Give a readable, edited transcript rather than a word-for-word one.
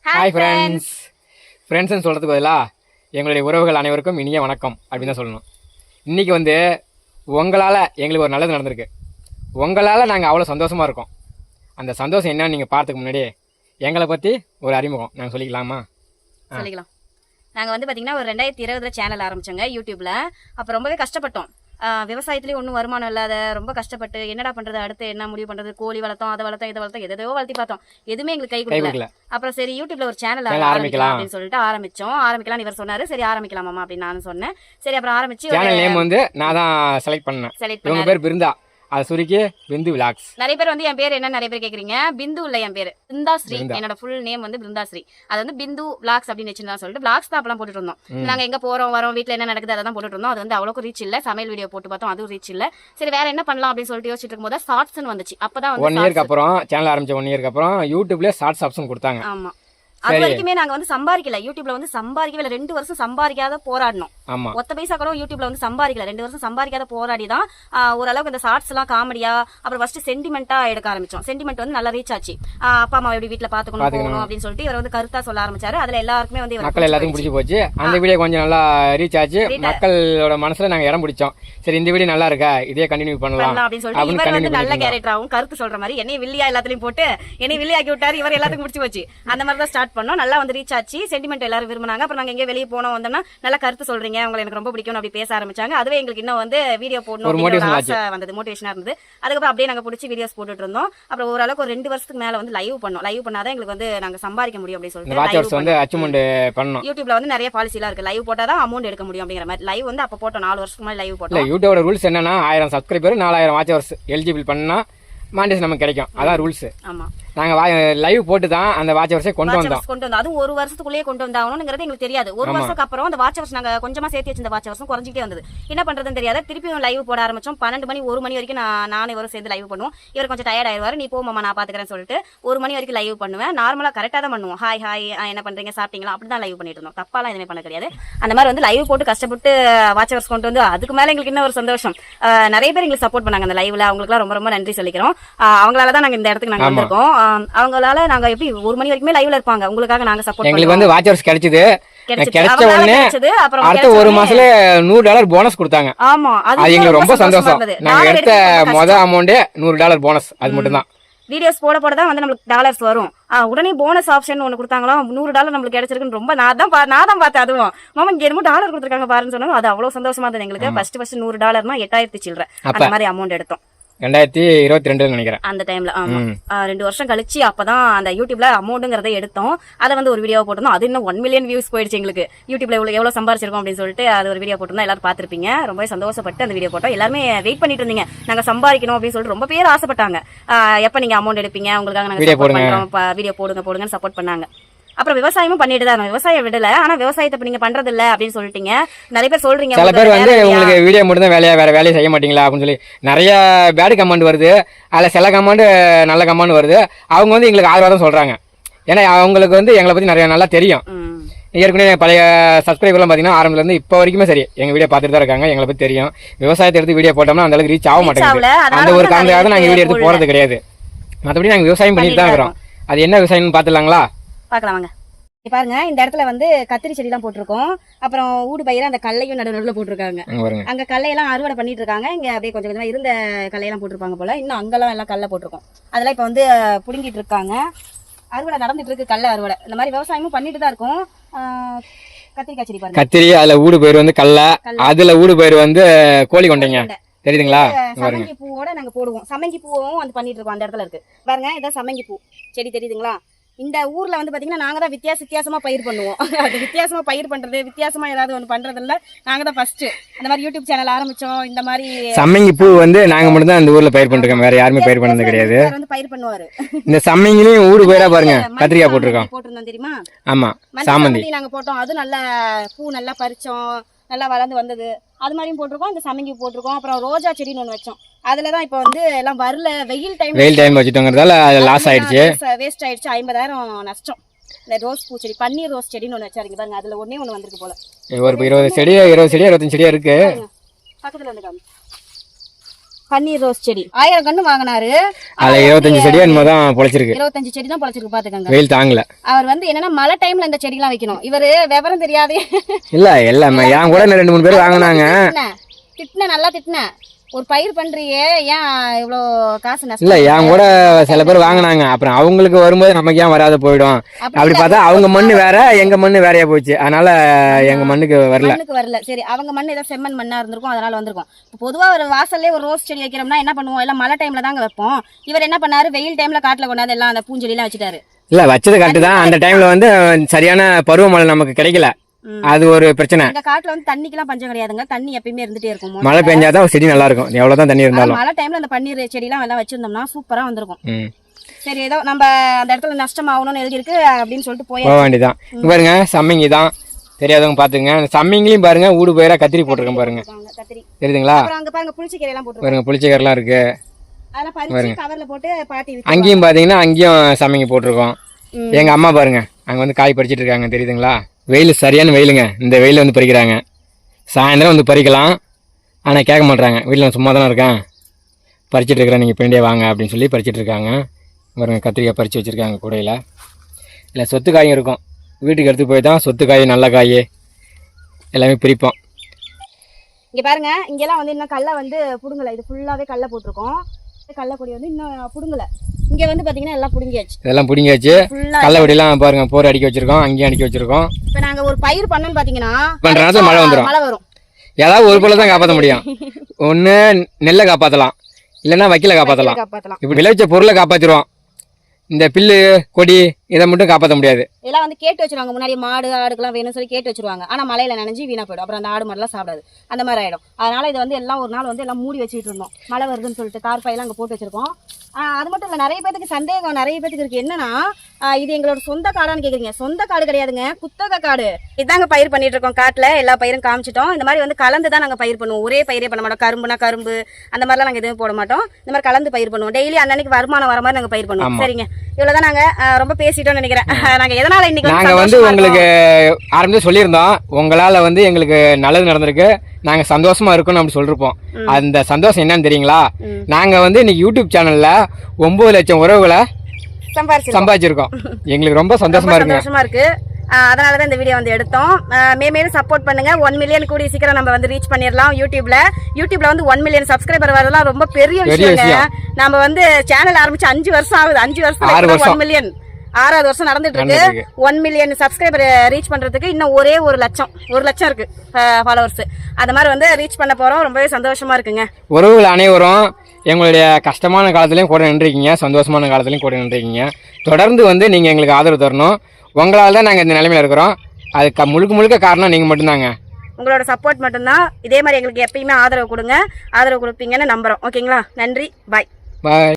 Hi friends. ஃப்ரெண்ட்ஸ்ன்னு சொல்கிறதுக்கு பதிலாக எங்களுடைய உறவுகள் அனைவருக்கும் இனிய வணக்கம் அப்படின்னு தான் சொல்லணும். இன்றைக்கி வந்து உங்களால் எங்களுக்கு ஒரு நல்லது நடந்திருக்கு. உங்களால் நாங்கள் அவ்வளோ சந்தோஷமாக இருக்கோம். அந்த சந்தோஷம் என்னன்னு நீங்கள் பார்த்துக்கு முன்னாடியே எங்களை பற்றி ஒரு அறிமுகம் நாங்கள் சொல்லிக்கலாமா? சொல்லிக்கலாம். நாங்கள் வந்து பார்த்திங்கன்னா ஒரு 2020 சேனல் ஆரம்பித்தோங்க யூடியூப்பில். அப்போ ரொம்பவே கஷ்டப்பட்டோம். விவசாயத்துலேயும் ஒன்றும் வருமானம் இல்லாத ரொம்ப கஷ்டப்பட்டு என்னடா பண்ணுறது, அடுத்து என்ன முடிவு பண்ணுறது, கோழி வளர்த்தோம், அதை வளர்த்தோம், இதை வளர்த்தோம், எதோ வளர்த்தி பார்த்தோம், எதுவுமே எங்களுக்கு கை கொடுக்கல. அப்புறம் சரி யூடியூப்ல ஒரு சேனல் ஆரம்பிக்கலாம் அப்படின்னு சொல்லிட்டு ஆரம்பிக்கலாம் இவர் சொன்னாரு. சரி ஆரம்பிக்கலாமா அப்படின்னு நானும் சொன்னேன். சரி அப்புறம் ஆரம்பிச்சு சேனல் நேம் வந்து நான் தான் செலக்ட் பண்ணேன். பேர் பிருந்தா, அது சுருக்கி பிந்து விலாக்ஸ். நிறைய பேர் வந்து என் பேர் என்ன நிறைய பேர் கேக்குறீங்க. பிந்து இல்ல, என் பேரு பிருந்தாஸ்ரீ. என்னோட ஃபுல் நேம் வந்து பிருந்தாஸ்ரீ. அது வந்து பிந்து விலாக்ஸ் அப்படின்னு வச்சிருந்தா சொல்லிட்டு விலாக்ஸ் தான் அப்பெல்லாம் போட்டுட்டு இருந்தோம். நாங்க எங்க போறோம் வரோம், வீட்டுல என்ன நடக்குது அதை தான் போட்டுட்டு இருந்தோம். அது வந்து அவ்வளவு ரீச் இல்ல. சமையல் வீடியோ போட்டு பார்த்தோம், அதுவும் ரீச் இல்ல. சரி வேற என்ன பண்ணலாம் அப்படின்னு சொல்லிட்டு யோசிச்சுட்டு இருக்கும்போது ஷார்ட்ஸ்னு வந்துச்சு. அப்பதான் வந்து 1 இயர்க்கு அப்புறம் சேனல் ஆரம்பிச்ச 1 இயர்க்கு அப்புறம் யூடியூப்ல ஷார்ட்ஸ் ஆப்ஷன் கொடுத்தாங்க. ஆமா, அது வரைக்குமே நாங்க வந்து சம்பாதிக்கல. யூடியூப்ல வந்து சம்பாதிக்கவே 2 வருஷம் சம்பாதிக்காத போராடணும். ஒத்த பைசா கூட யூடியூப்ல வந்து சம்பாதிக்கல. 2 வருஷம் சம்பாதிக்காத போராடி தான் ஓரளவுக்கு இந்த ஷார்ட்ஸ் எல்லாம் காமெடியா அப்புறம் ஃபர்ஸ்ட் சென்டிமெண்டா எடுக்க ஆரம்பிச்சோம். சென்டிமெண்ட் வந்து நல்லா ரீச் ஆச்சு. அப்பா அம்மா எப்படி வீட்டுல பாத்துக்கணும் போகணும் அப்படின்னு சொல்லிட்டு இவர் வந்து கருத்தா சொல்ல ஆரம்பிச்சாரு. அதுல எல்லாருக்குமே வந்து மக்கள் எல்லாத்துக்கும் பிடிச்சி போச்சு. அந்த வீடியோ கொஞ்சம் நல்லா ரீச் ஆச்சு. மக்களோட மனசுல நாங்க இடம் பிடிச்சோம். சரி இந்த வீடியோ நல்லா இருக்கா, இதே கண்டினியூ பண்ணலாம் அப்படின்னு சொல்லிட்டு இவர் வந்து நல்ல கேரக்டராகவும் கருத்து சொல்ற மாதிரி என்னை வில்லியா எல்லாத்துலயும் போட்டு என்னை வில்லியாக்கி விட்டாரு. இவர் எல்லாத்துக்கும் பிடிச்சி போச்சு. அந்த மாதிரி தான் ஸ்டார்ட் பண்ணோம். நல்லா வந்து ரீச் ஆச்சு. சென்டிமெண்ட் எல்லாரும் விரும்பினாங்க. அப்புறம் நாங்க எங்க வெளியே போனோம் வந்தோம்னா நல்லா கருத்து சொல்றீங்க, உங்களை எனக்கு ரொம்ப பிடிக்கும் அப்படி பேச ஆரம்பிச்சாங்க. அதுவே எங்களுக்கு இன்னும் வந்து வீடியோ போடணும் ஆசை வந்தது, மோட்டிவேஷனா இருந்தது. அதுக்கப்புறம் அப்படியே நாங்க பிடிச்சி வீடியோஸ் போட்டுட்டு இருந்தோம். அப்புறம் ஓரளவுக்கு ஒரு 2 வருஷத்துக்கு மேல வந்து லைவ் பண்ணோம். லைவ் பண்ணாதான் எங்களுக்கு வந்து நாங்க சம்பாதிக்க முடியும் அப்படின்னு சொல்லிட்டு யூடியூப்ல வந்து நிறைய பாலிசி எல்லாம் இருக்கு. லைவ் போட்டாதான் அமௌண்ட் எடுக்க முடியும் அப்படிங்கிற மாதிரி லைவ் வந்து அப்ப போட்டோம். 4 வருஷத்துக்கு முன்னாடி லைவ் போட்டோம். யூடியூபோட ரூல்ஸ் என்னன்னா 1000 சப்ஸ்கிரைபர் 4000 வாட்ச் ஹவர்ஸ் எலிஜிபிள் பண்ணா மானிட்டேஷன் நமக்கு கிடைக்கும். அதான் ரூல்ஸ். ஆமா, நாங்க லைவ் போட்டு தான் அந்த வாட்ச் ஹவர்ஸை கொண்டு வந்தோம். அதுவும் 1 வருஷத்துக்குள்ளேயே கொண்டு வந்தாங்கன்னு எங்களுக்கு தெரியாது. 1 வருஷத்துக்கு அப்புறம் அந்த வாட்ச் ஹவர்ஸ் நாங்க கொஞ்சமா சேர்த்து வச்சிருந்த வாட்ச் ஹவர்ஸும் குறைஞ்சிட்டே வந்தது. என்ன பண்றதுன்னு தெரியாது. திருப்பியும் லைவ் போட ஆரம்பிச்சோம். 12 மணி 1 மணி வரைக்கும் நானே இவரும் சேர்ந்து லைவ் பண்ணுவோம். இவர் கொஞ்சம் டயர்ட் ஆயிடுவாரு. நீ போமாமா நான் பாத்துக்கிறேன்னு சொல்லிட்டு 1 மணி வரைக்கும் லைவ் பண்ணுவேன். நார்மலா கரெக்டா தான் பண்ணுவோம். ஹாய் ஹாய் என்ன பண்றீங்க, சாப்பிட்டீங்களா, அப்படிதான் லைவ் பண்ணிட்டு இருந்தோம். தப்பாலாம் எதுவுமே பண்ண கிடையாது. அந்த மாதிரி வந்து லைவ் போட்டு கஷ்டப்பட்டு வாட்ச் ஹவர்ஸ் கொண்டு வந்து அதுக்கு மேல எங்களுக்கு இன்னும் ஒரு சந்தோஷம். நிறைய பேர் எங்களுக்கு சப்போர்ட் பண்ணாங்க அந்த லைவ்ல. அவங்களுக்கு ரொம்ப ரொம்ப நன்றி சொல்லிக்கிறோம். அவங்களால நாங்க இந்த இடத்துக்கு நாங்க வந்திருக்கோம். அவங்களால நாங்க எப்படி 1 மணி வரைக்குமே லைவ்ல இருப்பாங்க. உங்களுக்காக நாங்க சப்போர்ட் எங்களுக்கு வந்து வாட்ச் ஹவர்ஸ் கிடைச்சது. கிடைச்ச உடனே அடுத்த 1 மாசத்துல $100 போனஸ் கொடுத்தாங்க. ஆமா, அது எங்களுக்கு ரொம்ப சந்தோஷம். நாங்க எடுத்த மொத அமௌண்ட் $100 போனஸ். அது மட்டும் தான். வீடியோஸ் போட போட தான் வந்து நம்மளுக்கு டாலர்ஸ் வரும். உடனே போனஸ் ஆப்ஷன் ஒன்று கொடுத்தாங்களா, $100 நம்மளுக்கு கிடைச்சிருக்குன்னு ரொம்ப நான் தான் பார்த்தேன். அதுவும் மாமா இங்க என்னமோ டாலர் கொடுத்துருக்காங்க பாருன்னு சொன்னாங்க. அது அவ்வளவு சந்தோஷமா இருந்தது எங்களுக்கு. ஃபர்ஸ்ட் $100 $8000 சில்லற அந்த மாதிரி அமௌண்ட் எடுத்தோம். 2022 நினைக்கிறேன் அந்த டைம்ல. ஆமா, 2 வருஷம் கழிச்சு அப்பதான் அந்த யூடியூப்ல அமௌண்ட்ங்கறத எடுத்தோம். அதை வந்து ஒரு வீடியோ போட்டோம். அது இன்னும் 1 மில்லியன் வியூஸ் போயிடுச்சு எங்களுக்கு. யூடியூப்ல எவ்வளவு சம்பாரிச்சிருக்கோம் அப்படின்னு சொல்லிட்டு அது ஒரு வீடியோ போட்டோம். எல்லாரும் பாத்திருப்பீங்க. ரொம்ப சந்தோஷப்பட்டு அந்த வீடியோ போட்டோம். எல்லாருமே வெயிட் பண்ணிட்டு இருந்தீங்க, நாங்க சம்பாதிக்கணும் அப்படின்னு சொல்லிட்டு ரொம்ப பேர் ஆசைப்பட்டாங்க. எப்ப நீங்க அமௌண்ட் எடுப்பீங்க, உங்களுக்காக நாங்க வீடியோ போடுங்கன்னு சப்போர்ட் பண்ணாங்க. அப்புறம் விவசாயமும் பண்ணிட்டு தான். விவசாயம் விடல, ஆனா விவசாயத்தை நீங்க பண்றது இல்ல அப்படின்னு சொல்லிட்டீங்க. நிறைய பேர் சொல்றீங்க. சில பேர் வந்து உங்களுக்கு வீடியோ மட்டும் தான் வேலையா, வேற வேலையை செய்ய மாட்டீங்களா அப்படின்னு சொல்லி நிறைய பேட் கமெண்ட் வருது. அதுல சில கமெண்ட் நல்ல கமெண்ட் வருது. அவங்க வந்து எங்களுக்கு ஆதரவாக சொல்றாங்க. ஏன்னா அவங்களுக்கு வந்து எங்களை பத்தி நிறைய நல்லா தெரியும். ஏற்கனவே பழைய சப்ஸ்கிரைபர்லாம் பாத்தீங்கன்னா ஆரம்பத்துல இருந்து இப்போ வரைக்குமே சரி எங்க வீடியோ பார்த்துட்டு தான் இருக்காங்க. எங்களை பத்தி தெரியும். விவசாயத்தை எடுத்து வீடியோ போட்டோம்னா அந்த அளவுக்கு ரீச் ஆக மாட்டேங்குது. அந்த ஒரு காரணத்துக்காக நாங்க வீடியோ எடுத்து போறது கிடையாது. மற்றபடி நாங்க விவசாயம் பண்ணிட்டு தான் இருக்கிறோம். அது என்ன விவசாயம்னு பாத்துலாங்களா? பாக்கலாம் வாங்க. பாருங்க, இந்த இடத்துல வந்து கத்திரி செடி எல்லாம் போட்டிருக்கோம். அப்புறம் ஊடு பயிர அந்த கல்லையும் நடுநடுல போட்டிருக்காங்க. அங்க கல்லையெல்லாம் அறுவடை பண்ணிட்டு இருக்காங்க. இங்க அப்படியே கொஞ்சம் கொஞ்சமா இருந்த கல்லையெல்லாம் போட்டிருப்பாங்க போல. இன்னும் அங்கெல்லாம் எல்லாம் கல்லை போட்டிருக்கோம். அதெல்லாம் இப்ப வந்து புடுங்கிட்டு இருக்காங்க. அறுவடை நடந்துட்டு இருக்கு, கல்ல அறுவடை. இந்த மாதிரி விவசாயமும் பண்ணிட்டு தான் இருக்கும். கத்திரிக்காய் செடி பாருங்க. கத்திரி, அதுல ஊடு பயிர் வந்து கல்ல, அதுல ஊடு பயிர் வந்து கோழி கொண்டைங்க. தெரியுதுங்களா? சமங்கி பூவோட நாங்க போடுவோம். சமங்கி பூவும் வந்து பண்ணிட்டு இருக்கோம். அந்த இடத்துல இருக்கு பாருங்க, இதான் சமங்கி பூ செடி. தெரியுதுங்களா? இந்த ஊர்ல வந்து பாத்தீங்கன்னா நாங்க தான் வித்தியாசமா பயிர் பண்ணுவோம். அது வித்தியாசமா பயிர் பண்றது, வித்தியாசமா ஏதாவது ஒன்று பண்றது இல்ல. நாங்க தான் ஃபர்ஸ்ட் இந்த மாதிரி யூடியூப் சேனல் ஆரம்பிச்சோம். இந்த மாதிரி சம்மங்கி பூ வந்து நாங்க மட்டும் தான் இந்த ஊர்ல பயிர் பண்ணிருக்கோம். வேற யாருமே பயிர் பண்ணது கிடையாது. வந்து பயிர் பண்ணுவாரு. இந்த சம்மங்கிலையும் ஊடு பயிரா பாருங்க, கத்திரிக்காய் போட்டிருக்கோம் தெரியுமா? ஆமா, சாமந்தி நாங்க போட்டோம். அது நல்ல பூ நல்லா பறிச்சோம், நல்லா வளர்ந்து வந்தது. அது மாதிரியும் போட்டிருக்கோம். இந்த சமங்கி போட்டிருக்கோம். அப்புறம் ரோஜா செடின்னு ஒன்று வச்சோம். அதுலதான் இப்ப வந்து எல்லாம் வரல. வெயில் டைம் வச்சுட்டோங்கிறதால லாஸ் ஆயிடுச்சு, வேஸ்ட் ஆயிடுச்சு. 50,000 நஷ்டம். இந்த ரோஸ் பூ செடி, பன்னீர் ரோஸ் செடின்னு ஒன்று வச்சாருங்க பாருங்க. அதுல ஒண்ணே ஒன்று வந்திருக்கு போல. ஒரு 20 செடி 25 செடியா இருக்கு பக்கத்துல வந்து காமி. பன்னீர் ரோஸ் செடி 1000 கன்று வாங்கினாரு. அதில் 25 செடி என்னமோ தான் பொழைச்சிருக்கு. 25 செடி தான் பொழைச்சிருக்கு பாத்துக்கங்க. வெயில் தாங்கல. அவர் வந்து என்னன்னா மழை டைம்ல இந்த செடிலாம் வைக்கணும். இவரு விவரம் தெரியாது. இல்ல எல்லாமே என் கூட 2-3 பேர் வாங்கினாங்க. திட்டின நல்லா திட்டின. ஒரு பயிர் பண்றியே ஏன் இவ்வளோ காசு நஷ்டம்? இல்ல என் கூட சில பேர் வாங்கினாங்க. அப்புறம் அவங்களுக்கு வரும்போது நமக்கு ஏன் வராத போயிடும் அப்படி பார்த்தா அவங்க மண்ணு வேற எங்க மண்ணு வேறையா போச்சு. அதனால எங்க மண்ணுக்கு வரல. சரி அவங்க மண்ணு ஏதோ செம்மண் மண்ணா இருந்திருக்கும் அதனால வந்திருக்கும். பொதுவா ஒரு வாசல்லே ஒரு ரோஸ் செடி வைக்கிறோம்னா என்ன பண்ணுவோம்? எல்லாம் மழை டைம்ல தாங்க வைப்போம். இவர் என்ன பண்ணாரு? வெயில் டைம்ல காட்டுல கொண்டாந்து எல்லாம் அந்த பூஞ்செடி எல்லாம் வச்சுட்டாரு. இல்ல வச்சது கரெக்ட் தான். அந்த டைம்ல வந்து சரியான பருவமழை நமக்கு கிடைக்கல. அது ஒரு பிரச்சனை. இந்த காட்டுல வந்து தண்ணிக்கெல்லாம் பஞ்சம் கிடையாதுங்க. தண்ணி எப்பயுமே இருந்துட்டே இருக்கும். மழை பெஞ்சாதான் செடி நல்லா இருக்கும். எவ்வளவுதான் தண்ணி இருந்தாலும் மழை டைம்ல அந்த பன்னீர் செடி எல்லாம் எல்லாம் வச்சிருந்தோம்னா சூப்பரா வந்திருக்கும். சரி ஏதோ நம்ம அந்த இடத்துல நஷ்டம் ஆகணும்னு எழுதி இருக்கு அப்படின்னு சொல்லிட்டு போக வேண்டியதான். பாருங்க சம்மிங்கி தான் தெரியாதவங்க பாத்துங்க. அந்த சம்மிங்கிலையும் பாருங்க ஊடு பயிரா கத்திரி போட்டிருக்கேன் பாருங்க. தெரியுதுங்களா? அங்க பாருங்க புளிச்சக்கீரை எல்லாம் போட்டு பாருங்க புளிச்சக்கீரைலாம் இருக்கு. அதெல்லாம் பறிச்சு கவர்ல போட்டு பாட்டி அங்கேயும் பாத்தீங்கன்னா அங்கேயும் சம்மிங்கி போட்டிருக்கோம். எங்க அம்மா பாருங்க அங்க வந்து காய் பறிச்சிட்டு இருக்காங்க. தெரியுதுங்களா? வெயில் சரியான வெயிலுங்க. இந்த வெயில வந்து பறிக்கிறாங்க. சாயந்தரம் வந்து பறிக்கலாம். ஆனால் கேட்க மாட்றாங்க. வீட்டில் சும்மா தானே இருக்கேன் பறிச்சிட்டு இருக்கிறேன் நீங்கள் பின்னாடியே வாங்க அப்படின்னு சொல்லி பறிச்சிட்டு இருக்காங்க. பாருங்க கத்திரிக்காய் பறித்து வச்சுருக்காங்க கூடையில். இல்லை சொத்து காயும் இருக்கும். வீட்டுக்கு எடுத்து போய் தான் சொத்து காய் நல்ல காய் எல்லாமே பிரிப்போம். இங்கே பாருங்க இங்கெல்லாம் வந்து இன்னும் கல்லை வந்து புடுங்கலை. இது ஃபுல்லாகவே கல்லை போட்டிருக்கோம். கள்ளப்பொடி வந்து இன்னும் புடுங்கலை. இங்கே வந்து பார்த்தீங்கன்னா எல்லாம் புடுங்கியாச்சு. இதெல்லாம் புடுங்கியாச்சு. கள்ளப்பொடியெல்லாம் பாருங்க போர் அடிக்க வச்சிருக்கோம். அங்கேயும் அடிக்க வச்சிருக்கோம். இப்போ நாங்கள் ஒரு பயிர் பண்ணோன்னு பார்த்தீங்கன்னா பண்ணுற நேரத்தில் மழை வரும். ஏதாவது ஒரு பொருளை தான் காப்பாற்ற முடியும். ஒன்று நெல்லை காப்பாற்றலாம், இல்லைன்னா வைக்கல காப்பாற்றலாம். இப்படி விளைவிச்ச பொருளை காப்பாற்றிடுவோம். இந்த பில்லு கொடி இதை மட்டும் காப்பாற்ற முடியாது. இதெல்லாம் வந்து கேட்டு வச்சிருவாங்க. முன்னாடி மாடு ஆடுக்கெல்லாம் வேணும்னு சொல்லி கேட்டு வச்சிருவாங்க. ஆனால் மழையில நனைஞ்சு வீணா போயிடும். அப்புறம் அந்த ஆடு மாடெல்லாம் சாப்பிடாது. அந்த மாதிரி ஆயிடும். அதனால இதை வந்து எல்லாம் ஒரு நாள் வந்து எல்லாம் மூடி வச்சுட்டு இருந்தோம். மழை வருதுன்னு சொல்லிட்டு தார் பையெல்லாம் அங்கே போட்டு வச்சிருக்கோம். அது மட்டும் இல்லை, நிறைய பேருக்கு சந்தேகம் நிறைய பேருக்கு இருக்கு. என்னன்னா இது எங்களோட சொந்த காடான்னு கேட்குறீங்க. சொந்த காடு கிடையாதுங்க, குத்தகை காடு. இதாங்க பயிர் பண்ணிட்டு இருக்கோம். காட்டில் எல்லா பயிரும் காமிச்சிட்டோம். இந்த மாதிரி வந்து கலந்து தான் நாங்கள் பயிர் பண்ணுவோம். ஒரே பயிரே பண்ண மாட்டோம். கரும்புனா கரும்பு அந்த மாதிரிலாம் நாங்கள் எதுவும் போட மாட்டோம். இந்த மாதிரி கலந்து பயிர் பண்ணுவோம். டெய்லி அன்னன்னைக்கு வருமானம் வர மாதிரி நாங்கள் பயிர் பண்ணுவோம். சரிங்க, இவ்வளோதான். நாங்கள் ரொம்ப பேசிட்டோம்னு நினைக்கிறேன். நாங்கள் எதனால இன்னைக்கு நாங்கள் வந்து உங்களுக்கு ஆரம்பத்தில் சொல்லியிருந்தோம், உங்களால் வந்து எங்களுக்கு நல்லது நடந்திருக்கு, நாங்கள் சந்தோஷமா இருக்கணும் அப்படி சொல்லிருப்போம். அந்த சந்தோஷம் என்னன்னு தெரியுங்களா? நாங்கள் வந்து இன்னைக்கு யூடியூப் சேனல்ல 9 லட்சம் உறவுகளை சம்பாதிச்சிருக்கோம். எங்களுக்கு ரொம்ப சந்தோஷமா இருக்கு. அதனாலதான் இந்த வீடியோ வந்து எடுத்தோம். மேலும் சப்போர்ட் பண்ணுங்க. 1 மில்லியன் கூடிய சீக்கிரம் நம்ம வந்து ரீச் பண்ணிடலாம். யூடியூப்ல வந்து 1 மில்லியன் சப்ஸ்கிரைபர் வரதெல்லாம் ரொம்ப பெரிய விஷயம். நம்ம வந்து சேனல் ஆரம்பிச்சு 5 வருஷம் ஆகுது. 5 வருஷம் 1 மில்லியன் 6வது வருஷம் நடந்துட்டு இருக்கு. 1 மில்லியன் சப்ஸ்கிரைபர் ரீச் பண்றதுக்கு இன்னும் ஒரே 1 லட்சம் இருக்கு ஃபாலோவர்ஸ். அந்த மாதிரி வந்து ரீச் பண்ண போறோம். ரொம்பவே சந்தோஷமா இருக்குங்க. உறவுகள் அனைவரும் எங்களுடைய கஷ்டமான காலத்திலையும் கூட நின்றுருக்கீங்க, சந்தோஷமான காலத்திலையும் கூட நின்றுருக்கீங்க. தொடர்ந்து வந்து நீங்கள் எங்களுக்கு ஆதரவு தரணும். உங்களால் தான் நாங்கள் இந்த நிலைமையில் இருக்கிறோம். அதுக்கு முழுக்க காரணம் நீங்கள் மட்டும்தாங்க. உங்களோட சப்போர்ட் மட்டும்தான். இதே மாதிரி எங்களுக்கு எப்பயுமே ஆதரவு கொடுங்க. ஆதரவு கொடுப்பீங்கன்னு நம்புறோம். ஓகேங்களா? நன்றி. பாய்.